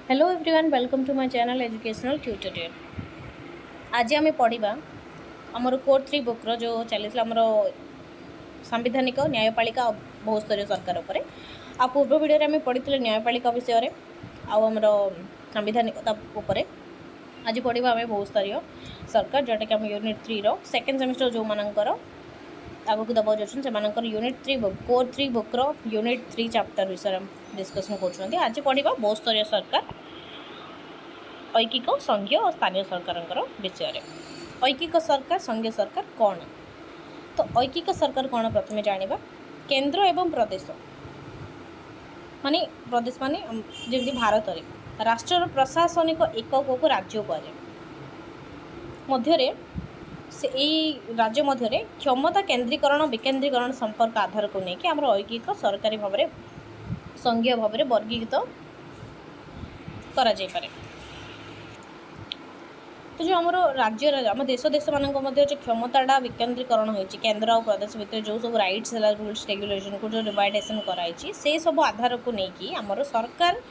Hello everyone welcome to my channel educational tutorial. आज आम पढ़ा आमर कोर 3 बुक्र जो चली आमर सांविधानिक न्यायपालिका बहुस्तरीय सरकार उपर आ पूर्व वीडियो आम पढ़ी न्यायपालिका विषय आमर सांविधानिकता उपर। आज पढ़ा आम बहुस्तरीय सरकार जोटा कि आम यूनिट 3 रो सेकेंड सेमिस्टर जो मानकर आगक दबा जाकर यूनिट 3 बुक कोर 3 बुक्र यूनिट 3 चैप्टर विषय डिस्कसन कर। आज पढ़ा बहुस्तरीय सरकार ऐकिक संघीय और स्थानीय सरकार विषय। ऐकिक सरकार संघीय सरकार कौन? तो ऐकिक सरकार कौन प्रथम जाना। केंद्र एवं प्रदेश माने जमी भारत में राष्ट्र प्रशासनिक एकक को राज्य कहुए मध्य से राज्य मध्य क्षमता केन्द्रीकरण विकेन्द्रीकरण संपर्क आधार को लेकिन आम ऐकिक सरकारी भाव में संघीय भाव में वर्गीकृत करा जाय पारे। तो जो आमर राज्य आम देश मानक मध्य जो क्षमताटा विकेन्द्रीकरण होती केन्द्र और प्रदेश भितर जो सब राइट्स है रूल्स रेगुलेशन को जो डिवाइडेसन कराई से सब आधार को लेकिन आमर सरकार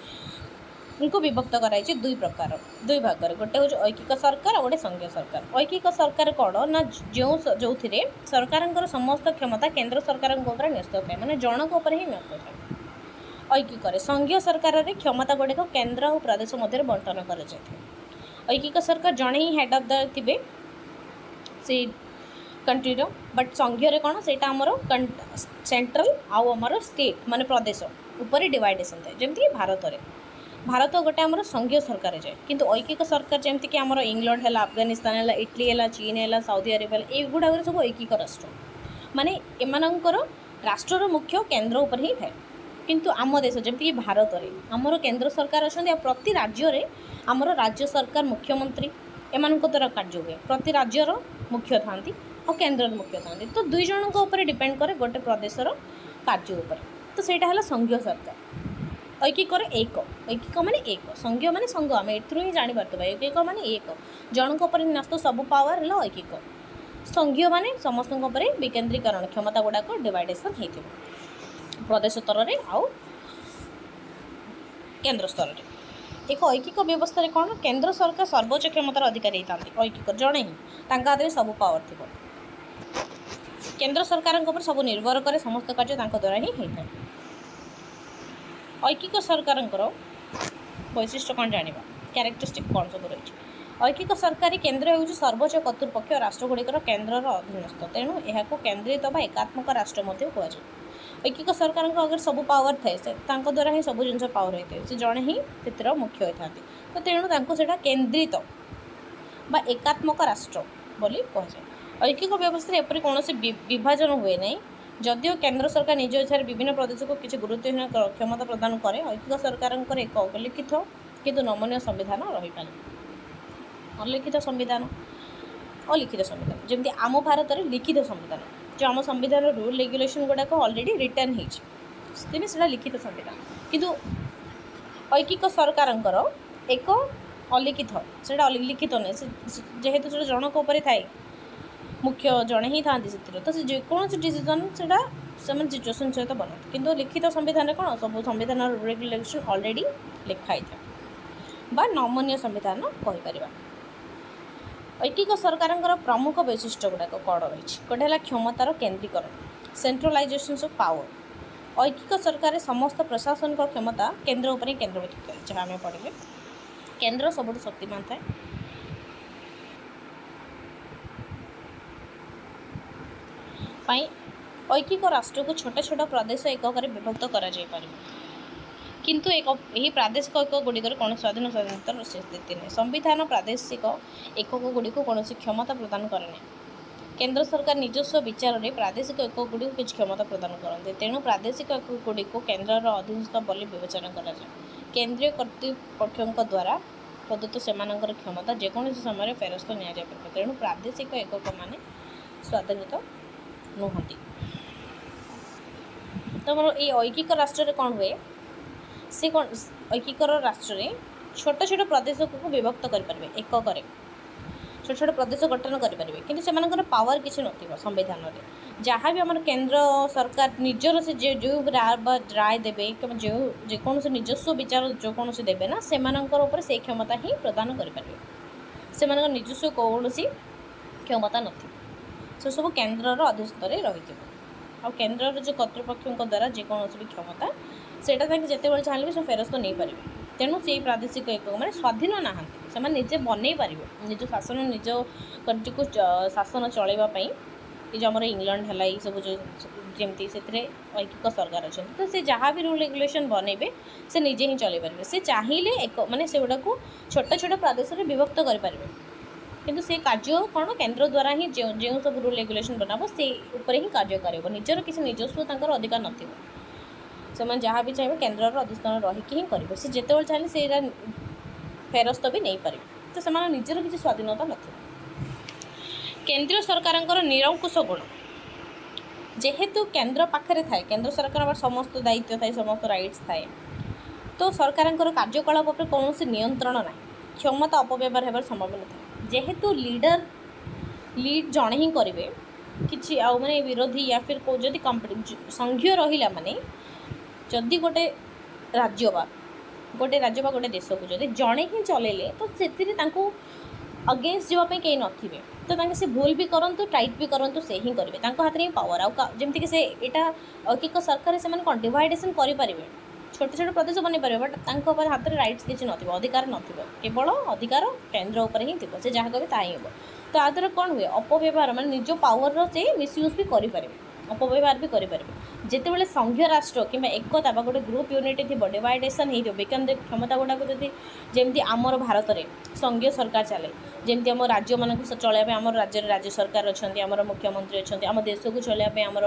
को विभक्त कराई दुई प्रकार दुई भाग गोटे हूँ ऐकिक सरकार और गोटे संघीय सरकार। ऐकिक सरकार कौन ना जो सरकार समस्त क्षमता केन्द्र सरकार न्यस्त थाए माने जनक ही न्यस्त थाए। ऐकिक संघीय सरकार रे क्षमता गुड़िक केन्द्र और प्रदेश मध्य बंटन कर। ऐकिक सरकार जड़े ही हेड ऑफ द थे से कंट्री रो बट संघीय कौन से सेंट्रल आमर स्टेट माने प्रदेश उपर डिवाइडेसन थाए जमीक भारत गोटे आमर संघीय सरकार जाए किंतु ऐकिक सरकार जमीक कि आमर इंग्लैंड है अफगानिस्तान है इटली है चीन है साउदी अरेबिया युवा सब ऐकिक राष्ट्र माने एमानंकर राष्ट्र मुख्य केन्द्र उपर ही थाए। किंतु आम देश जमीक भारत में आमर केन्द्र सरकार अच्छा प्रति राज्य में आमर राज्य सरकार मुख्यमंत्री एमान द्वारा कार्य हुए प्रति राज्यर मुख्य था और केन्द्र मुख्य था तो दुई जन डिपेंड करे गोटे प्रदेशर कार्य उपर। तो सहीटा है संघीय सरकार। ऐकिक ऐकिक माने एक संघीय माने संघ आम एथुरु ही जानी पार्थिबा ऐकिक माने एक जनक उपर न्यस्त सब पावर है ऐकिक। संघीय माने समस्त विकेन्द्रीकरण क्षमता गुड़ाक डिवाइडेसन हो प्रदेश स्तर में आउ केन्द्र स्तर में। एक ऐकिक व्यवस्था कौन केन्द्र सरकार सर्वोच्च क्षमतार अधिकारी होता ऐकिक जड़े ही हाथ में सब पावर थी केन्द्र सरकार सब निर्भर करे समस्त कार्य द्वारा ही होता है। ऐकिक सरकार वैशिष्ट्य कौन जाना क्यारेक्टरिस्टिक कौन सब रही। ऐकिक सरकारी केन्द्र हूँ सर्वोच्च कर्तृपक्ष राष्ट्रगुड़िकर केन्द्रर अधीनस्थ तेणु यह केन्द्रित एकात्मक राष्ट्र कहुए। ऐकिक सरकार अगर सब पावर थाए द्वारा ही सब जिन पावर होता है से जड़े ही से मुख्य होता तो तेणु से केन्द्रित बा एकात्मक राष्ट्र बोली कहुए। ऐकिक व्यवस्था एपरी कौन विभाजन हुए नहीं जदिव केन्द्र सरकार निज इच्छा विभिन्न प्रदेश को किसी गुरुत्वहीन क्षमता प्रदान करे ऐकिक सरकार एक अलिखित किंतु नमनीय संविधान रही पारे। अलिखित संविधान अलिखित संविधान जमी आम भारत में लिखित संविधान जो आम संविधान रूल रेगुलेशन गुड़ाक ऑलरेडी रिटर्न होता लिखित संविधान किंतु ऐकिक सरकार एक अलिखित से लिखित नहीं जेहेतु से जनक उपर थाए मुख्य जड़े ही था तो से जेकोसी डिसीजन से सिचुएसन सहित बनाते किंतु लिखित संविधान कौन सब संविधान रेगुलेशन ऑलरेडी लिखाई था बा नमनीय संविधान कहीपर। ऐकिक सरकार प्रमुख वैशिष्ट्य गुड़ाक कौन रही गोटे है क्षमतार केन्द्रीकरण सेंट्रलाइजेशन ऑफ पावर। ऐकिक सरकार समस्त प्रशासनिक क्षमता केन्द्र उपर केन्द्रभूत करे जहाँ आम पढ़े केन्द्र सबुठ शक्तिमान थाए ऐकिक राष्ट्र को छोट छोट प्रदेश एकक विभक्त कर किंतु यही प्रादेशिक एकक गुड़िकर कौन स्वाधीन स्वाधीनता स्थिति नहीं। संविधान प्रादेशिक एकक गुड़ी को कौन क्षमता प्रदान करे केन्द्र सरकार निजस्व विचार में प्रादेशिक एकक गुड़ी को किसी क्षमता प्रदान करते तेणु प्रादेशिक एकक गुड़ी को केन्द्र अधीनस्थ बोली विवेचना करा केन्द्रीय कर्तृपक्ष द्वारा प्रदत्त से क्षमता जेकोसी समय फेरस्त नि तेणु प्रादेशिक एकक मान स्वाधीनता नुहति। तो मोर ये ऐकिक राष्ट्र कौन हुए से कौन ऐकिक राष्ट्र छोट छोट प्रदेश को विभक्त करें एकक छोट छोट छोट प्रदेश गठन करेंगे कि से पावर किसी न संविधान में जहाँ भी आम केंद्र सरकार निजर से जो राय देवे कि जो जेकोसी निजस्व विचार जो कौन देवे ना से क्षमता ही प्रदान करेंगे से निजस्व कौन क्षमता न से सब केन्द्र अधीनस्थर रही आ केन्द्र जो कर्तृपक्षों द्वारा जेकोसी भी क्षमता सेटा जिते चाहिए से फेरस्त नहीं पारे तेणु से प्रादेशिक एकक मैंने स्वाधीन ना से निजे बनई पारे निज शासन निज कंट्री को शासन चलवाई ये जो आम इंग्लैंड है ये सब जो जमती से ऐकिक सरकार अच्छा तो से जहाँ भी रूल रेगुलेशन बनइबे से निजे ही चल पारे से चाहिए एक मानने से गुड़ा को छोट छोट प्रदेश में विभक्त करेंगे किंतु से कार्य कौन केन्द्र द्वारा ही जो सब रूल रेगुलेशन बनाबो से ऊपर ही कार्य कर निजर किसी निजस्व अधिकार नथिबो से जहाँ भी चाहिए केन्द्र अधिष्ठान रहीकि ही करेंगे से जिते चाहिए से फेरस्त भी नहीं पारे तो से निजर किसी स्वाधीनता न केंद्रीय सरकार निरंकुश गुण जेहेतु केन्द्र पाखे थाए केन्द्र सरकार समस्त दायित्व थाए समस्त राइट्स थाए तो सरकार कार्यकलाप पर कौन नियंत्रण ना क्षमता अपव्यवहार होबार संभावना था जेहेतु लीड जड़े ही करेंगे कि माने विरोधी या फिर जदि संघीय रहा माने जदि गोटे राज्य बा गोटे देश को जदि जड़े ही चलेले तो से अगेन्स्ट जावाई कहीं नथिबे तो से भूल भी करंतु टाइट भी करंतु से ही करेंगे हाथ में पावर आमती से यहाँ ऐकिक सरकार से कौन डिवाइडेसन करेंगे छोट छोट प्रदेश बन पारे बट हाथ में राइट्स किसी न अधिकार न केवल अधिकार केन्द्र उपर ही थी से जहाँ कहे ता ही हो तो आ द्वारा कौन हुए अपव्यवहार माने निज पावर से मिसयूज भी करेंगे अपव्यवहार भी करेंगे जितेबाला संघीय राष्ट्र कि एकता गोटे ग्रुप यूनिटी थी डिवाइडेसन हो विकेन्द्रिक क्षमता गुड़ाक जदि जमी आमर भारत में संघीय सरकार चले जमी आम राज्य मान चलने आम राज्य राज्य सरकार अच्छा आम मुख्यमंत्री अच्छा आम देश को चलने आम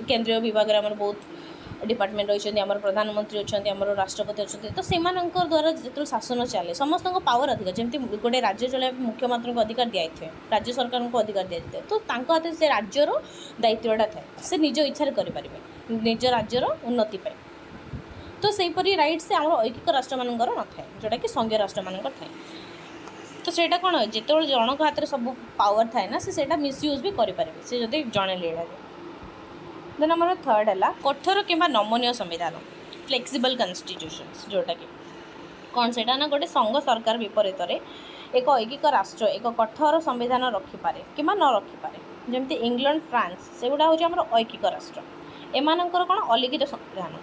केन्द्रीय विभाग में बहुत डिपार्टमेंट रही आम प्रधानमंत्री अच्छा आम राष्ट्रपति अच्छा तो से द्वारा जो शासन चले समस्त पावर अधिक जमी गोटे राज्य चलने मुख्यमंत्री को अधिकार दिखाई राज्य सरकार को अधिकार दिखाई तो हाथ से राज्यर दायित्वटा थाए से निज इच्छा करेंगे निज राज्यर उन्नति पाए तो सहीपरी राइट से आम ऐकिक राष्ट्र मान न था जोटा कि संघीय राष्ट्र मान थाए तो सेटा कौन है जिते जनक हाथ में सब पावर थाए ना से मिसयूज भी करेंगे से जब जड़े लीडर देन आम थर्ड है कठोर कि नमनीय संविधान फ्लेक्सिबल कन्स्टिट्यूशन्स जोटा कि कौन से ना गोटे संघ सरकार विपरीत एक ऐकिक राष्ट्र एक कठोर संविधान रखिपारे कि न रखिपारे जमती इंग्लैंड फ्रांस से गुड़ा हूँ आम ऐकिक राष्ट्र एमानकर कौन अलिखित संविधान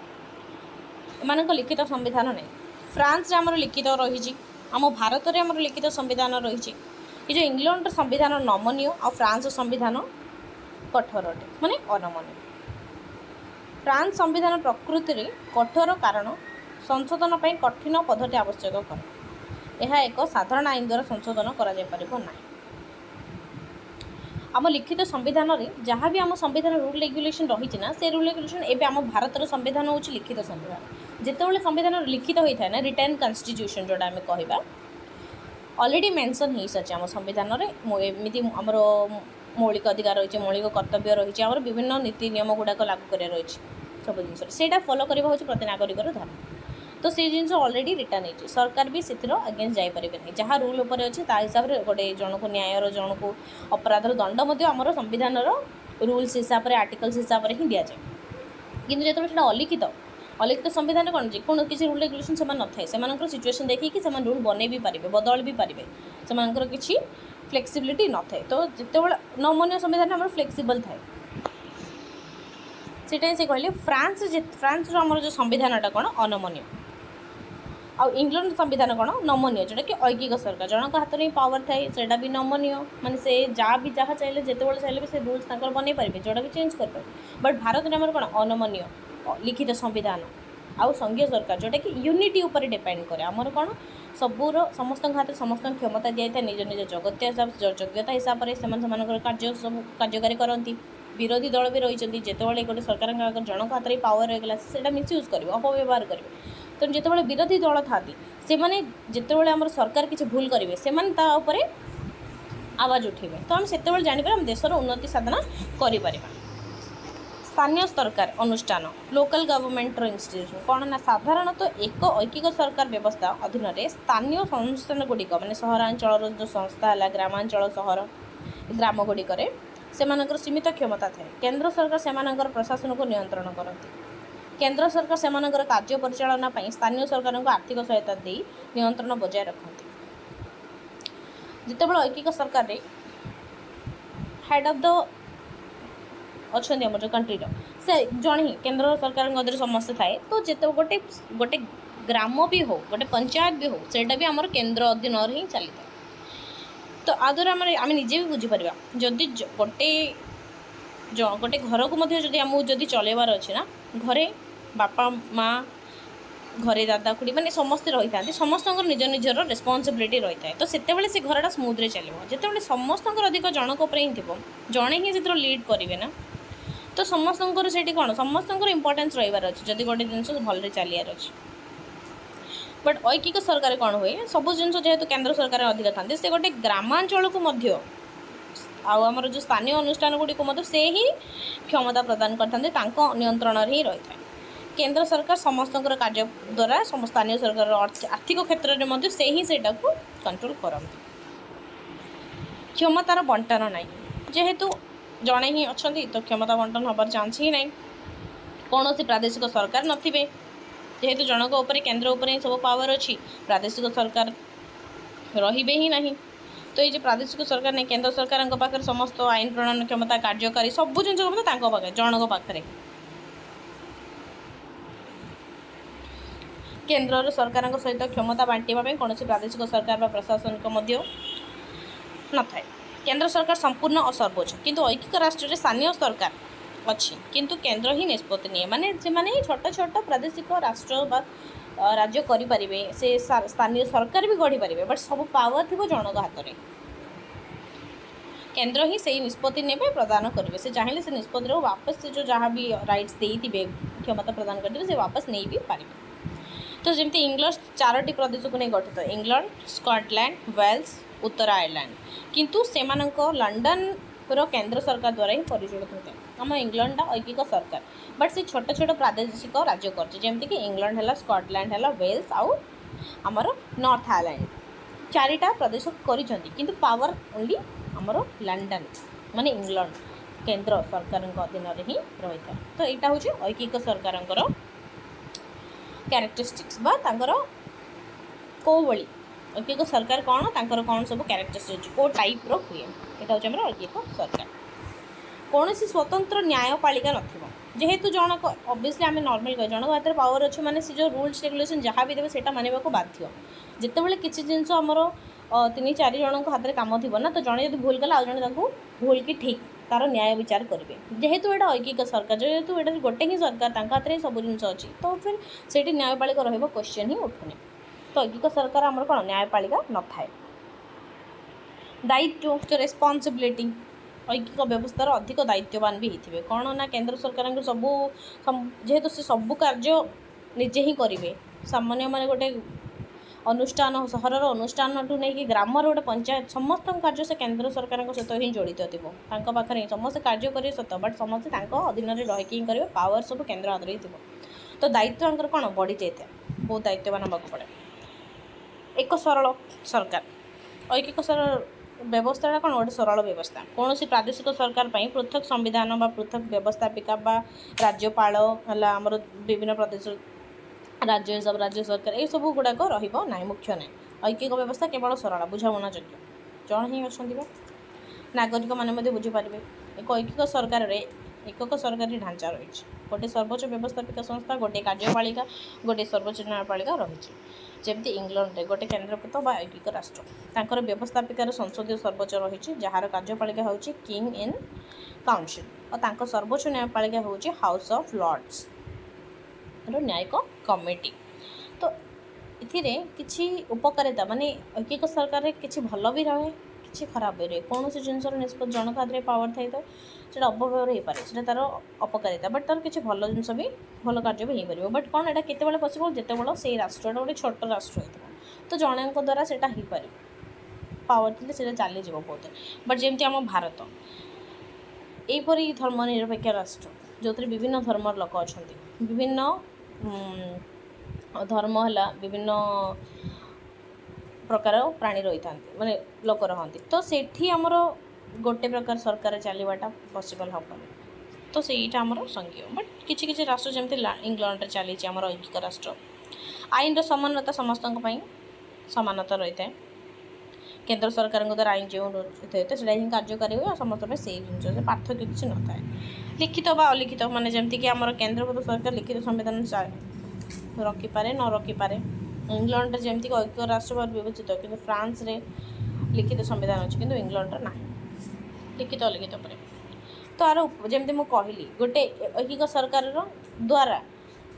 एमान लिखित संविधान नहीं फ्रांस आमर लिखित रही आम भारत में आमर लिखित संविधान रही ये जो इंग्लैंड संविधान नमनीय आ फ्रांस संविधान कठोर अटे माने अनमनीय फ्रांस संविधान प्रकृति में कठोर कारण संशोधन पर कठिन पद्धति आवश्यक करे यह एक साधारण आईन द्वारा संशोधन करा जाय परिबो नाही आम लिखित संविधान में जहाँ भी आम संविधान रूल रेगुलेशन रही ना से रूल रेगुलेशन एवं आम भारतर संविधान हूँ लिखित संविधान जितेबाला संविधान लिखित होता है ना रिटर्न कन्स्टिट्यूशन जोटा आम कहवा ऑलरेडी मेंशन हो सारी आम संविधान में एमती आमर मौलिक अधिकार रही मौलिक कर्तव्य रही आम विभिन्न नीति नियम गुड़ाक लागू कर रही सब जिन फॉलो करवा हूँ प्रति नागरिकर धर्म तो से जिन ऑलरेडी रिटर्न हो सरकार भी से अगेन्स्ट जापारे नहीं जहाँ रूल उपर अच्छे हिसाब से गोटे जन को न्यायर जन को अपराधर दंड आमर संविधान रूल्स हिसाब से आर्टिकल्स हिसाब से ही दि जाए कि जो अलिखित अलिखित संविधान कौन जेको किसी रूल रेगुलेशन से न थाए से सिचुएशन देखिए से रूल बन भी पारे बदल भी पारे से किसी फ्लेक्सिबिलिटी न थाए तो जिते नमनीय संविधान आम फ्लेक्सिबल थाए से कहले फ्रांस आमर जो संविधानटा कौन अनमनीय आ इंग्लैंड संविधान कौन नमनीय जोटा कि ऐकिक सरकार जनक हाथ में पावर थाए सेटा भी नमनीय माने से जहाँ चाहिए जिते चाहिए से रूल्स बन पारे जोटा भी चेंज कर बट भारत में आमर कौन अनमनीय लिखित संविधान आउ संघीय सरकार जोटा कि यूनिटी उपर डिपेंड करे आमर कौन सबूर समस्त हाथ समस्त क्षमता दी जाए निज निज योग्यता हिसाब से कार्य सब कार्यकारी करती विरोधी दल भी रही जिते गोटे सरकार जनक हाथ में पावर रहीगला से मिसयूज करेंगे अपव्यवहार करेंगे तो जिते विरोधी दल था से मैंने जिते आम सरकार किसी भूल करेंगे से आवाज उठेबे तो आम से जानपर आम देशर उन्नति साधना कर ସ୍ଥାନୀୟ ସରକାର ଅନୁଷ୍ଠାନ ଲୋକାଲ ଗଭର୍ଣ୍ଣମେଣ୍ଟର ଇନଷ୍ଟିଟ୍ୟୁସନ୍ କ'ଣ ନା ସାଧାରଣତଃ ଏକ ଐକିକ ସରକାର ବ୍ୟବସ୍ଥା ଅଧୀନରେ ସ୍ଥାନୀୟ ଅନୁଷ୍ଠାନ ଗୁଡ଼ିକ ମାନେ ସହରାଞ୍ଚଳର ଯେଉଁ ସଂସ୍ଥା ହେଲା ଗ୍ରାମାଞ୍ଚଳ ସହର ଗ୍ରାମଗୁଡ଼ିକରେ ସେମାନଙ୍କର ସୀମିତ କ୍ଷମତା ଥାଏ। କେନ୍ଦ୍ର ସରକାର ସେମାନଙ୍କର ପ୍ରଶାସନକୁ ନିୟନ୍ତ୍ରଣ କରନ୍ତି। କେନ୍ଦ୍ର ସରକାର ସେମାନଙ୍କର କାର୍ଯ୍ୟ ପରିଚାଳନା ପାଇଁ ସ୍ଥାନୀୟ ସରକାରଙ୍କୁ ଆର୍ଥିକ ସହାୟତା ଦେଇ ନିୟନ୍ତ୍ରଣ ବଜାୟ ରଖନ୍ତି। ଯେତେବେଳେ ଐକିକ ସରକାରରେ ହେଡ୍ ଅଫ୍ ଦ ଅଛନ୍ତି ଆମର ଯେଉଁ କଣ୍ଟ୍ରିର ସେ ଜଣେ ହିଁ କେନ୍ଦ୍ର ସରକାରଙ୍କ ମଧ୍ୟରେ ସମସ୍ତେ ଥାଏ। ତ ଯେତେ ଗୋଟେ ଗ୍ରାମ ବି ହଉ ଗୋଟେ ପଞ୍ଚାୟତ ବି ହଉ ସେଇଟା ବି ଆମର କେନ୍ଦ୍ର ଅଧୀନରେ ହିଁ ଚାଲିଥାଏ। ତ ଆ ଦ୍ୱାରା ଆମେ ନିଜେ ବି ବୁଝିପାରିବା ଯଦି ଗୋଟେ ଘରକୁ ମଧ୍ୟ ଯଦି ଆମକୁ ଯଦି ଚଲେଇବାର ଅଛି ନା ଘରେ ବାପା ମା' ଘରେ ଦାଦା ଖୁଡ଼ି ମାନେ ସମସ୍ତେ ରହିଥାନ୍ତି ସମସ୍ତଙ୍କର ନିଜ ନିଜର ରେସ୍ପନ୍ସିବିଲିଟି ରହିଥାଏ। ତ ସେତେବେଳେ ସେ ଘରଟା ସ୍ମୁଥ୍ରେ ଚାଲିବ। ଯେତେବେଳେ ସମସ୍ତଙ୍କର ଅଧିକ ଜଣକ ଉପରେ ହିଁ ଥିବ ଜଣେ ହିଁ ସେଥିରେ ଲିଡ଼୍ କରିବେ ନା ତ ସମସ୍ତଙ୍କର ସେଇଠି କ'ଣ ସମସ୍ତଙ୍କର ଇମ୍ପୋର୍ଟାନ୍ସ ରହିବାର ଅଛି ଯଦି ଗୋଟେ ଜିନିଷ ଭଲରେ ଚାଲିବାର ଅଛି। ବଟ୍ ଐକିକ ସରକାର କ'ଣ ହୁଏ ସବୁ ଜିନିଷ ଯେହେତୁ କେନ୍ଦ୍ର ସରକାର ଅଧିକ ଥାନ୍ତି ସେ ଗୋଟେ ଗ୍ରାମାଞ୍ଚଳକୁ ମଧ୍ୟ ଆଉ ଆମର ଯେଉଁ ସ୍ଥାନୀୟ ଅନୁଷ୍ଠାନ ଗୁଡ଼ିକୁ ମଧ୍ୟ ସେ ହିଁ କ୍ଷମତା ପ୍ରଦାନ କରିଥାନ୍ତି ତାଙ୍କ ନିୟନ୍ତ୍ରଣରେ ହିଁ ରହିଥାଏ। କେନ୍ଦ୍ର ସରକାର ସମସ୍ତଙ୍କର କାର୍ଯ୍ୟ ଦ୍ୱାରା ସ୍ଥାନୀୟ ସରକାରର ଆର୍ଥିକ କ୍ଷେତ୍ରରେ ମଧ୍ୟ ସେ ହିଁ ସେଇଟାକୁ କଣ୍ଟ୍ରୋଲ କରନ୍ତି। କ୍ଷମତାର ବଣ୍ଟନ ନାହିଁ ଯେହେତୁ ଜଣେ ହିଁ ଅଛନ୍ତି ତ କ୍ଷମତା ବଣ୍ଟନ ହେବାର ଚାନ୍ସ ହିଁ ନାହିଁ। କୌଣସି ପ୍ରାଦେଶିକ ସରକାର ନଥିବେ ଯେହେତୁ ଜଣଙ୍କ ଉପରେ କେନ୍ଦ୍ର ଉପରେ ହିଁ ସବୁ ପାୱାର ଅଛି ପ୍ରାଦେଶିକ ସରକାର ରହିବେ ହିଁ ନାହିଁ। ତ ଏଇ ଯେ ପ୍ରାଦେଶିକ ସରକାର ନାହିଁ କେନ୍ଦ୍ର ସରକାରଙ୍କ ପାଖରେ ସମସ୍ତ ଆଇନ ପ୍ରଣୟନ କ୍ଷମତା କାର୍ଯ୍ୟକାରୀ ସବୁ ଜିନିଷ କ୍ଷମତା ତାଙ୍କ ପାଖରେ ଜଣଙ୍କ ପାଖରେ। କେନ୍ଦ୍ରର ସରକାରଙ୍କ ସହିତ କ୍ଷମତା ବାଣ୍ଟିବା ପାଇଁ କୌଣସି ପ୍ରାଦେଶିକ ସରକାର ବା ପ୍ରଶାସନିକ ମଧ୍ୟ ନଥାଏ। କେନ୍ଦ୍ର ସରକାର ସମ୍ପୂର୍ଣ୍ଣ ଓ ସର୍ବୋଚ୍ଚ କିନ୍ତୁ ଐକିକ ରାଷ୍ଟ୍ରରେ ସ୍ଥାନୀୟ ସରକାର ଅଛି କିନ୍ତୁ କେନ୍ଦ୍ର ହିଁ ନିଷ୍ପତ୍ତି ନିଏ ମାନେ ସେମାନେ ଛୋଟ ଛୋଟ ପ୍ରାଦେଶିକ ରାଷ୍ଟ୍ର ବା ରାଜ୍ୟ କରିପାରିବେ ସେ ସ୍ଥାନୀୟ ସରକାର ବି ଗଢ଼ିପାରିବେ ବଟ୍ ସବୁ ପାୱାର ଥିବ ଜଣଙ୍କ ହାତରେ। କେନ୍ଦ୍ର ହିଁ ସେଇ ନିଷ୍ପତ୍ତି ନେବେ ପ୍ରଦାନ କରିବେ ସେ ଚାହିଁଲେ ସେ ନିଷ୍ପତ୍ତିରୁ ବାପସ ସେ ଯେଉଁ ଯାହା ବି ରାଇଟ୍ସ ଦେଇଥିବେ କ୍ଷମତା ପ୍ରଦାନ କରିଥିବେ ସେ ବାପସ ନେଇ ବି ପାରିବେ। ତ ଯେମିତି ଇଂଲଣ୍ଡ 4ଟି ପ୍ରଦେଶକୁ ନେଇ ଗଠିତ ଇଂଲଣ୍ଡ ସ୍କଟଲ୍ୟାଣ୍ଡ ୱେଲ୍ସ ଉତ୍ତର ଆୟାରଲ୍ୟାଣ୍ଡ କିନ୍ତୁ ସେମାନଙ୍କ ଲଣ୍ଡନର କେନ୍ଦ୍ର ସରକାର ଦ୍ୱାରା ହିଁ ପରିଚାଳିତ ହୋଇଥାଏ। ଆମ ଇଂଲଣ୍ଡଟା ଐକିକ ସରକାର ବଟ୍ ସେ ଛୋଟ ଛୋଟ ପ୍ରାଦେଶିକ ରାଜ୍ୟ କରିଛି ଯେମିତିକି ଇଂଲଣ୍ଡ ହେଲା ସ୍କଟଲ୍ୟାଣ୍ଡ ହେଲା ୱେଲ୍ସ ଆଉ ଆମର ନର୍ଥ ଆୟାରଲ୍ୟାଣ୍ଡ 4ଟା ପ୍ରଦେଶ କରିଛନ୍ତି କିନ୍ତୁ ପାୱାର ଓନ୍ଲି ଆମର ଲଣ୍ଡନ ମାନେ ଇଂଲଣ୍ଡ କେନ୍ଦ୍ର ସରକାରଙ୍କ ଅଧୀନରେ ହିଁ ରହିଥାଏ। ତ ଏଇଟା ହେଉଛି ଐକିକ ସରକାରଙ୍କର କ୍ୟାରେକ୍ଟରିଷ୍ଟିକ୍ସ ବା ତାଙ୍କର କେଉଁଭଳି ଐକିକ ସରକାର କ'ଣ ତାଙ୍କର କ'ଣ ସବୁ କ୍ୟାରେକ୍ଟରିଷ୍ଟିକ୍ସ କେଉଁ ଟାଇପ୍ର ହୁଏ ଏଇଟା ହେଉଛି ଆମର ଐକିକ ସରକାର। କୌଣସି ସ୍ୱତନ୍ତ୍ର ନ୍ୟାୟପାଳିକା ନଥିବ ଯେହେତୁ ଜଣକ ଅବଭିୟସ୍ଲି ଆମେ ନର୍ମାଲି କହେ ଜଣଙ୍କ ହାତରେ ପାୱାର ଅଛି ମାନେ ସେ ଯେଉଁ ରୁଲ୍ସ ରେଗୁଲେସନ୍ ଯାହା ବି ଦେବେ ସେଇଟା ମାନିବାକୁ ବାଧ୍ୟ। ଯେତେବେଳେ କିଛି ଜିନିଷ ଆମର 3-4 ଜଣଙ୍କ ହାତରେ କାମ ଥିବ ନା ତ ଜଣେ ଯଦି ଭୁଲ କଲା ଆଉ ଜଣେ ତାକୁ ଭୁଲ କି ଠିକ୍ ତା'ର ନ୍ୟାୟ ବିଚାର କରିବେ। ଯେହେତୁ ଏଇଟା ଐକିକ ସରକାର ଯେହେତୁ ଏଇଟା ଗୋଟେ ହିଁ ସରକାର ତାଙ୍କ ହାତରେ ହିଁ ସବୁ ଜିନିଷ ଅଛି ତ ଫିର୍ ସେଇଠି ନ୍ୟାୟପାଳିକା ରହିବ କ୍ୱେଶ୍ଚନ୍ ହିଁ ଉଠୁନି। ତ ଐକିକ ସରକାର ଆମର କ'ଣ ନ୍ୟାୟପାଳିକା ନଥାଏ। ଦାୟିତ୍ୱ ରେସ୍ପନ୍ସିବିଲିଟି ଐକିକ ବ୍ୟବସ୍ଥାର ଅଧିକ ଦାୟିତ୍ୱବାନ ବି ହେଇଥିବେ କ'ଣ ନା କେନ୍ଦ୍ର ସରକାରଙ୍କ ସବୁ ଯେହେତୁ ସେ ସବୁ କାର୍ଯ୍ୟ ନିଜେ ହିଁ କରିବେ ସାମାନ୍ୟ ମାନେ ଗୋଟେ ଅନୁଷ୍ଠାନ ସହରର ଅନୁଷ୍ଠାନଠୁ ନେଇକି ଗ୍ରାମର ଗୋଟେ ପଞ୍ଚାୟତ ସମସ୍ତଙ୍କ କାର୍ଯ୍ୟ ସେ କେନ୍ଦ୍ର ସରକାରଙ୍କ ସହିତ ହିଁ ଜଡ଼ିତ ଥିବ ତାଙ୍କ ପାଖରେ ହିଁ ସମସ୍ତେ କାର୍ଯ୍ୟ କରିବେ ସତ ବଟ୍ ସମସ୍ତେ ତାଙ୍କ ଅଧୀନରେ ରହିକି ହିଁ କରିବେ ପାୱାର ସବୁ କେନ୍ଦ୍ର ହାତରେ ହିଁ ଥିବ। ତ ଦାୟିତ୍ୱ ତାଙ୍କର କ'ଣ ବଢ଼ିଯାଇଥାଏ ବହୁତ ଦାୟିତ୍ୱବାନ ହେବାକୁ ପଡ଼େ। ଏକ ସରଳ ସରକାର ଐକିକ ବ୍ୟବସ୍ଥାଟା କ'ଣ ଗୋଟେ ସରଳ ବ୍ୟବସ୍ଥା କୌଣସି ପ୍ରାଦେଶିକ ସରକାର ପାଇଁ ପୃଥକ ସମ୍ବିଧାନ ବା ପୃଥକ ବ୍ୟବସ୍ଥାପିକା ବା ରାଜ୍ୟପାଳ ହେଲା ଆମର ବିଭିନ୍ନ ପ୍ରଦେଶ ରାଜ୍ୟ ହିସାବ ରାଜ୍ୟ ସରକାର ଏସବୁ ଗୁଡ଼ାକ ରହିବ ନାହିଁ ମୁଖ୍ୟ ନାହିଁ। ଐକିକ ବ୍ୟବସ୍ଥା କେବଳ ସରଳ ବୁଝାମଣା ଯୋଗ୍ୟ ଜଣେ ହିଁ ଅଛନ୍ତି ବା ନାଗରିକମାନେ ମଧ୍ୟ ବୁଝିପାରିବେ। ଏକ ଐକିକ ସରକାରରେ ଏକକ ସରକାରୀ ଢାଞ୍ଚା ରହିଛି ଗୋଟିଏ ସର୍ବୋଚ୍ଚ ବ୍ୟବସ୍ଥାପିକା ସଂସ୍ଥା ଗୋଟିଏ କାର୍ଯ୍ୟପାଳିକା ଗୋଟିଏ ସର୍ବୋଚ୍ଚ ନ୍ୟାୟପାଳିକା ରହିଛି। ଯେମିତି ଇଂଲଣ୍ଡରେ ଗୋଟେ କେନ୍ଦ୍ରୀଭୂତ ବା ଐକିକ ରାଷ୍ଟ୍ର ତାଙ୍କର ବ୍ୟବସ୍ଥାପିକାର ସଂସଦୀୟ ସର୍ବୋଚ୍ଚ ରହିଛି ଯାହାର କାର୍ଯ୍ୟପାଳିକା ହେଉଛି କିଙ୍ଗ ଇନ୍ କାଉନସିଲ୍ ଓ ତାଙ୍କ ସର୍ବୋଚ୍ଚ ନ୍ୟାୟପାଳିକା ହେଉଛି ହାଉସ୍ ଅଫ୍ ଲର୍ଡ଼ସର ନ୍ୟାୟିକ କମିଟି। ତ ଏଥିରେ କିଛି ଉପକାରିତା ମାନେ ଐକିକ ସରକାରରେ କିଛି ଭଲ ବି ରହେ କିଛି ଖରାପ ବି ରହେ କୌଣସି ଜିନିଷର ନିଷ୍ପତ୍ତି ଜଣଙ୍କ ହାତରେ ପାୱାର ଥାଇଥାଏ ସେଇଟା ଅପବ୍ୟବହାର ହେଇପାରେ ସେଇଟା ତା'ର ଅପକାରିତା ବଟ୍ ତା'ର କିଛି ଭଲ ଜିନିଷ ବି ଭଲ କାର୍ଯ୍ୟ ବି ହେଇପାରିବ ବଟ୍ କ'ଣ ଏଇଟା କେତେବେଳେ ପସିବଲ୍ ଯେତେବେଳେ ସେଇ ରାଷ୍ଟ୍ରଟା ଗୋଟେ ଛୋଟ ରାଷ୍ଟ୍ର ହେଇଥିବ ତ ଜଣଙ୍କ ଦ୍ୱାରା ସେଇଟା ହେଇପାରେ ପାୱାର ଥିଲେ ସେଇଟା ଚାଲିଯିବ ବହୁତ ବଟ୍ ଯେମିତି ଆମ ଭାରତ ଏଇପରି ଧର୍ମନିରପେକ୍ଷ ରାଷ୍ଟ୍ର जो विभिन्न धर्मर लोक अच्छा विभिन्न धर्म है विभिन्न प्रकार प्राणी रही था माने लोक रहती तो सेठी आमर गोटे प्रकार सरकार चलवाटा पॉसिबल हेनी तो सहीटा आमर संघीय बट किसी राष्ट्र जमी इंग्लैंड चली आमर ऐकिक राष्ट्र आईन समानता समस्त समानता रही है केंद्र सरकार द्वारा आईन जो रही है से कार्यकारी हुए समस्त से जिन पार्थक्य किसी न था लिखित बा अलिखित माने जमती आमर केंद्र सरकार लिखित संविधान रखिपारे न रखिपारे इंग्लैंड जमती ऐक्य राष्ट्र भाव विवेचित कि फ्रांस रे लिखित संविधान अच्छे कि इंग्लैंड ना लिखित अलिखित पर तो आर जमी मुझे कहली गोटे ऐकिक सरकार द्वारा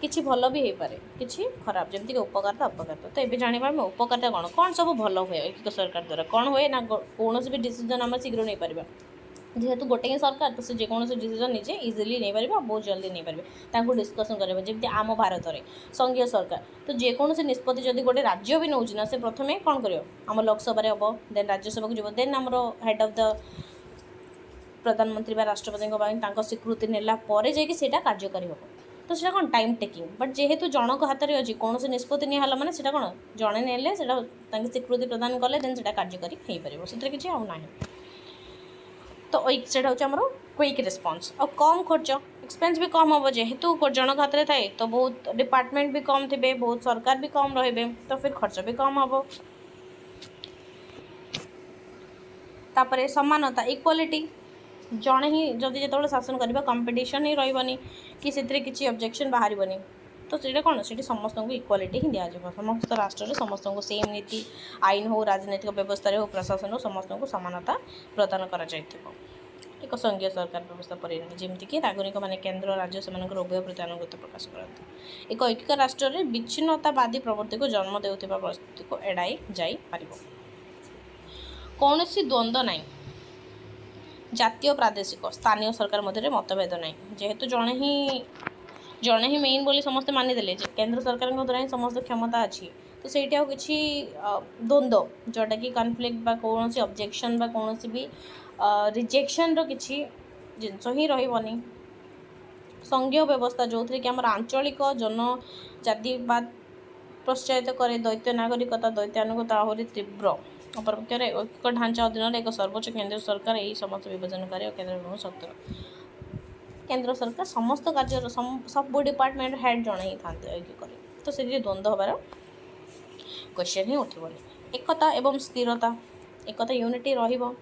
किसी भल भी हो पारे किसी खराब जमीक उपकारिता अपकारिता तो ये जाना आम उपकारिता कौन कौन सब भल हुए ऐकिक सरकार द्वारा कौन हुए ना कौन भी डिसीजन आम शीघ्र नहीं पार जेहेतु गोटे ही सरकार तो से जेकोसी डिसीजन निजे इजिली नहीं पारे बहुत जल्दी नहीं पारे डिस्कसन करेंगे जमी आम भारत में संघीय सरकार तो जेकोसी निष्पत्ति जब गोटे राज्य भी नौ ना से प्रथम कौन कर आम लोकसभा हम देन राज्यसभा को जीव देन आम हेड ऑफ द प्रधानमंत्री राष्ट्रपति स्वीकृति नेला जाटा कार्यकारी हम तो सीटा कौन टाइम टेकिंग बट जेहेतु जनक हाथ में अच्छी कौन निष्पत्ति निला मैंने से कौन जड़े ने स्वीकृति प्रदान कले देन से कार्यकारी हो पार से किसी आना तो से आमर क्विक रिस्पांस और कम खर्च एक्सपेंस भी कम हम जेहेतु जनक हाथ में थाए तो बहुत डिपार्टमेंट भी कम थे बहुत सरकार भी कम रे तो फिर खर्च भी कम हम तापर समानता इक्वालिटी जड़े ही जदि जो शासन करवा कंपटीशन ही रही कि से किसी ऑब्जेक्शन बाहर तो सीटा कौन से समस्त को इक्वालिटी ही दिज्व समस्त राष्ट्र में समस्त को सेम नीति आईन हो राजनैतिक व्यवस्था हो प्रशासन हो समस्त को समानता प्रदान कर एक संघीय सरकार व्यवस्था परिणाम जमीक नागरिक मैंने केन्द्र राज्य से उभय प्रति अनुगत प्रकाश करते एक ऐकिक राष्ट्र में विच्छिन्नतावादी प्रवृत्ति को जन्म देउथिबा परिस्थिति को एड़ाई जाई पारिबो कौन द्वंद्व नहीं जातीय प्रादेशिक स्थानीय सरकार मध्य मतभेद नहीं जेहेतु जड़े ही मेन बोली समस्ते मानिदेले केंद्र सरकार द्वारा ही समस्त क्षमता अच्छी तो सहीटी आ कि द्वंद्व जोटा कि कन्फ्लिक्ट बा कौन ऑब्जेक्शन बा कौन भी रिजेक्शन रो किसी जिनस ही रही संघीय व्यवस्था जो थी कि आम आंचलिक जनजातिवाद प्रोत्साहित करे दैत्य नागरिकता दैत्यानुगता आहरी तीव्र अपरपक्ष ऐकिक ढांचा अधीन एक सर्वोच्च केंद्र सरकार यही समस्त विभाजनकारी और केंद्र शक्ति केंद्र सरकार समस्त कार्य सब डिपार्टमेंट हेड जड़े ही था ऐकिक तो से द्वंद्व हबार क्वेश्चन ही उठबनी एकता एवं स्थिरता एकता यूनिटी रहिबो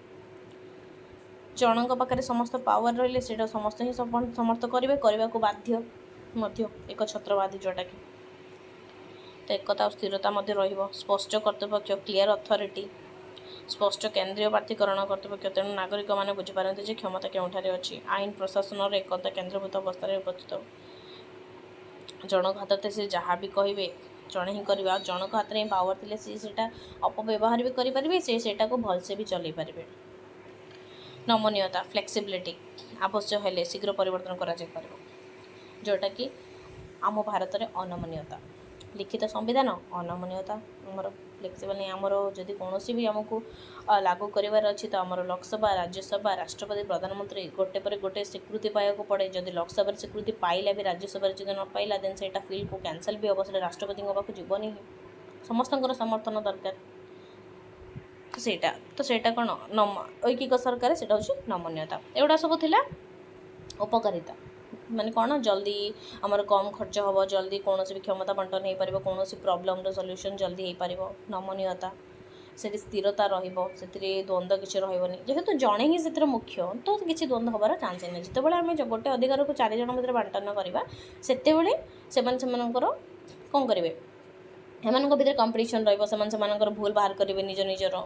जनक पाखे समस्त पावर रही से समस्त ही समर्थ करेंगे करने को बाध्य एक छत्रवादी जोटा कि तो एकता और स्थिरता स्पष्ट कर्तृपक्ष क्लीयर अथॉरिटी स्पष्ट केंद्रीय प्राधिकरण कर्तृपक्ष तेणु नागरिक मैंने बुझीपारती जे क्षमता केउठारे अच्छी आईन प्रशासन एकता केन्द्रीभूत अवस्था उपस्थित जनक हाथ से जहाँ भी कहे जड़े ही करवा जनक हाथ में पावर थे सीटा अपव्यवहार भी करेंगे सेटा को भलसे भी चल पारे नमनीयता फ्लेक्सिबिलिटी आवश्यक है शीघ्र परिवर्तन कर जोटा कि आम भारत में अनमनीयता लिखित संविधान अनमनीयता आमर फ्लेक्सिबल नहीं आमर जदि कौन भी आमको लागू करार अच्छी तो आमर लोकसभा राज्यसभा राष्ट्रपति प्रधानमंत्री गोटे पर गोटे स्वीकृति पाइबा पड़े जदि लोकसभा स्वीकृति पाइला भी राज्यसभा जब न पाइला देन से फिल को कैंसल भी हम से राष्ट्रपति पाक जीवनी समस्त समर्थन दरकार तो सेटा कौन ऐकिक सरकार से नमनीयता एगुड़ा सब थिला उपकारिता माने कौन जल्दी आमर कम खर्च हम जल्दी कौन भी क्षमता बंटन हो पार कौन प्रॉब्लम सॉल्यूशन जल्दी हो पार नमनीयता से स्थिरता रे द्वंद्व किसी रही जेहेतु जड़े ही से मुख्य तो किसी द्वंद्व हबार चांस नहीं जिते आम गोटे अधिकार को 4 जन मध्य बंटन करवा से कौन करेंगे एम भर कंपटीशन रही भूल बाहर करेंगे निज निजर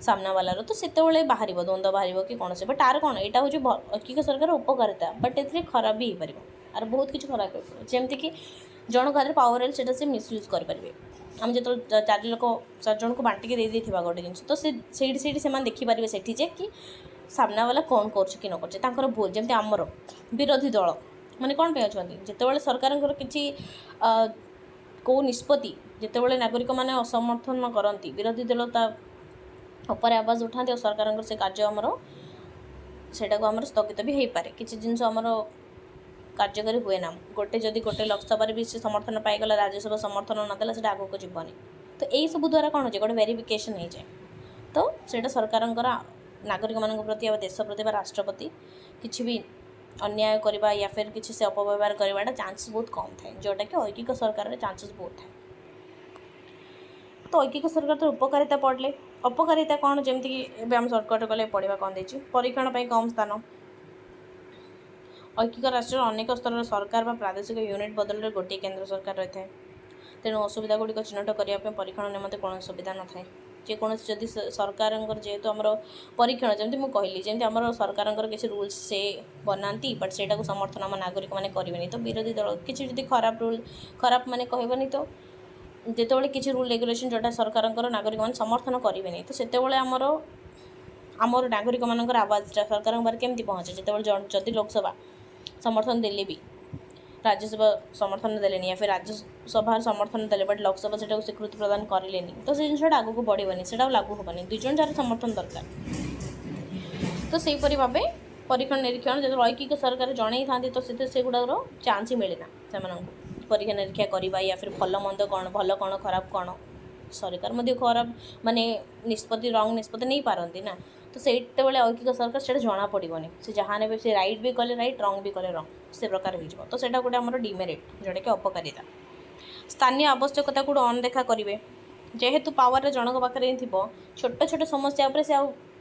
सामना वालार तो से बाहर द्वंद्व बाहर कि कौन से बट आर कौन यहाँ हूँ ऐकिक सरकार उपकारिता बट ए खराब भी हो पार आर बहुत किसी खराब जमती कि जनक हाथ पावर है से मिसयूज करेंगे आम जो 4 जन को बांटिकी दे गोटे जिन तो से देखिपारे से कि सामना वाला कौन कर न कर भूल जमी आमर विरोधी दल मैंने कौन पे अच्छा जिते सरकार किसी कौ निष्पत्ति जिते नागरिक मैंने असमर्थन करती विरोधी दल उपर आवाज उठाते और सरकार से कार्य आमर सेटा को आमर स्थगित भी हो पारे किसी जिनस आमर କାର୍ଯ୍ୟକାରୀ हुए ना गोटे जदि गोटे लोकसभा भी से समर्थन पाईगला राज्यसभा समर्थन नदेला से आगक जीवनी तो यही सब द्वारा कौन हो गोटे वेरिफिकेशन हो जाए तो सेटा सरकार नागरिक मान प्रति देश प्रति राष्ट्रपति किसी भी अन्याय करवा या फिर किसी से अपव्यवहार करवाटा चांसेस बहुत कम थाए जोटा कि ऐकिक सरकार चांसेस बहुत थाए। तो ऐकिक सरकार तो उपकारिता पढ़ले अपकारिता कौन जमीक कि आम सर्टकट गले पढ़ा कौन देती परीक्षण पर कम स्थान ऐकिक राष्ट्र अनेक स्तर सरकार व प्रादेशिक यूनिट बदल में गोटे केन्द्र सरकार रही है तेणु असुविधा गुड़िक चिन्हट करने परीक्षण निमंते कौन सुविधा न थाए जेकोसी जदि सरकार जेहेतु आम परीक्षण जमी मुझे कहली जमी आम सरकार किसी रूल्स से बनाती बट से समर्थन आम नागरिक मैंने करेंगे तो विरोधी दल किसी जब खराब रूल खराब माने कहबनी तो जितेबाला किसी रूल रेगुलेशन जोटा सरकार नागरिक मैंने समर्थन करेंगे तो से आमर नागरिक मान आवाज़टा सरकार बारे केमती पहुँचे जितेबाला जदि लोकसभा समर्थन देले भी राज्यसभा समर्थन देले या फिर राज्यसभा समर्थन देले बट लोकसभा से स्वीकृति प्रदान करें तो से जिनसा आगू बढ़ेनि से लागू हेनी दुई जन जार समर्थन दरकार तो सेहीपरि भाव परीक्षण निरीक्षण जो ऐकिक सरकार जन था तो से गुड़ार चान्स ही मिलेना से परीक्षा निरीक्षा करवा या फिर भल मंद कौन भल कौन खराब कौन सरकार मध्य खराब माने निष्पत्ति रंग निष्पत्ति नहीं पारती ना तो से ऐकिक सरकार से जना पड़ोनी से जहाँ ने से राइट भी कले राइट रंग भी कले रंग से प्रकार हो तो सेटा गोटे आमर डिमेरिट जोटा कि अपकारिता स्थानीय आवश्यकता को अनदेखा करेंगे जेहेतु पावर जनक पाखे थी छोट छोट समस्या उपर से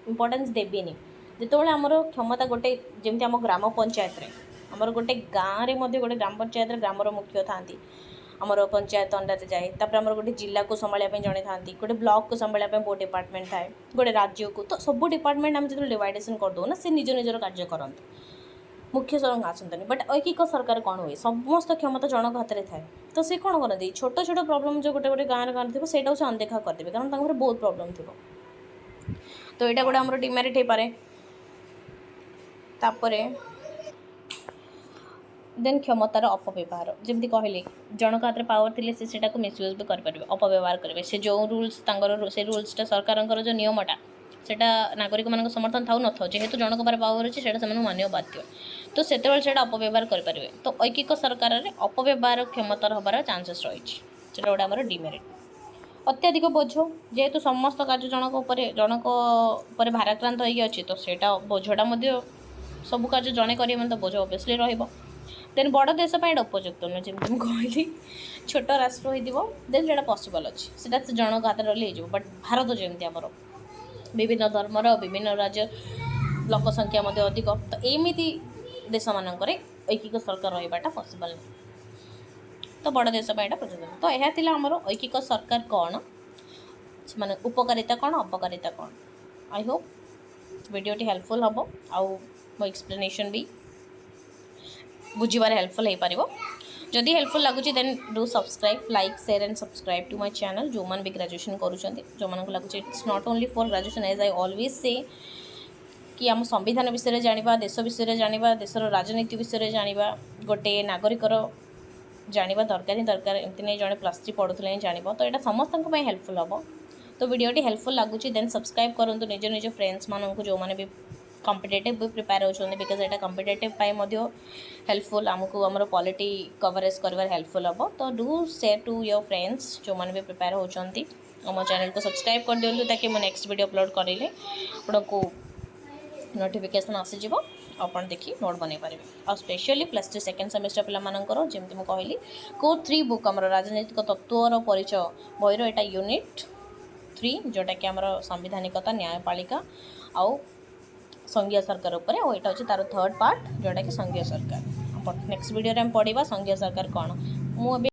इम्पोर्टेन्स देवेनि जितेबाला आमर क्षमता गोटे जमी आम ग्राम पंचायत रे आमर गोटे गाँव में गोटे ग्राम पंचायत ग्रामर मुख्य था आमर पंचायत अंडर जाए तापर आमर गोटे जिला को संभाळिया जड़े था गोटे ब्लॉक को संभाळिया बहुत डिपार्टमेंट थाए गोटे राज्य को तो सब डिपार्टमेंट आम जो डिवाइडेसन करदे ना से निज निजर कार्य करते मुख्य सरकार आसतनी बट ऐकिक सरकार कौन हुए समस्त क्षमता जनक हाथ में थाए तो सी कौन करते छोट छोट प्रॉब्लम जो गोटे गोटे गाँव थी से अनदेखा करदे कारण बहुत प्रॉब्लम थी तो यहाँ गोटे आमर डिमेरिट हो पाए तापर देन क्षमतार अपव्यवहार जमी कहले जनक हाथ में पावर थी से मिसयूज भी करेंगे अपव्यवहार करेंगे से जो रूल्स से रूल्सटा सरकार जो नियमटा सेटा नागरिक मान समर्थन था न था जेहेतु जनक बार पावर अच्छे से मानिया बाध्य तो से अपव्यवहार करेंगे तो ऐकिक सरकार में अपव्यवहार क्षमतार हबार चांसेस रही गोटे आमर डिमेरिट अत्याधिक बोझ जेहेतु समस्त कार्य जनक भाराक्रांत होती तो सेटा बोझटा सब कार्य जड़े करेंगे तो बोझ ओबियसली रहा देन बड़ देश उपयुक्त नुहे जमी कहली छोट राष्ट्र हो देन से पसिबल अच्छे से जनक हाथ रही हो बट भारत जमी आमर विभिन्न धर्मर विभिन्न राज्य लोक संख्या अधिक तो एमती देश मानक ऐकिक सरकार रहीबाटा पसिबल नहीं तो बड़ देश प्रयोजन तो यह थी आमर ऐकिक सरकार कौन माने उपकारिता कौन अपकारिता कौन आई होप वीडियोटी हेल्पफुल हम आउ मो एक्सप्लेनेशन भी बुझीबार हेल्पफुल हो पार जदि हेल्पफुल लगुच then do subscribe like share and subscribe to my channel जो मैंने भी ग्रेजुएशन करुँच जो मानक लगुच it's not only for graduation as I always say कि आम संविधान विषय जाना देश विषय जाना देशर राजनीति विषय जाना गोटे नागरिकर जाना दरकार ही दरकार एमती नहीं जड़े +3 पढ़ुले जान तो यहाँ समस्त हेल्पफुल हम तो वीडियोटी हेल्पफुल लगुच देन सब्सक्राइब करूँ निज निज फ्रेंड्स मानक जो मैंने भी कॉम्पिटिटिव भी प्रिपेयर होती बिकज यहाँ कॉम्पिटिटिव हेल्पफुल आमको आम पॉलिटी कवरेज कर हेल्पफुल हम तो do share to your friends जो मैंने भी प्रिपेयर होती आम चैनल को सब्सक्राइब कर दिंतु ताकि मैं नेक्स्ट वीडियो अपलोड करेंगे आपको नोटिफिकेशन आसीज आपन देखिए नोट बन पारे और स्पेशली +3 सेकेंड सेमेस्टर पिलामानंकर जमी मुझे कहली को 3 बुक आम राजनैतिक तत्वर परिचय बहीर यहाँ यूनिट 3 जोटा कि आम संवैधानिकता न्यायपालिका आउ संघीय सरकार उपर और यहाँ हूँ तार 3rd पार्ट जोटा कि संघीय सरकार नेक्स्ट वीडियो में पढ़ा संघीय सरकार कौन मुझे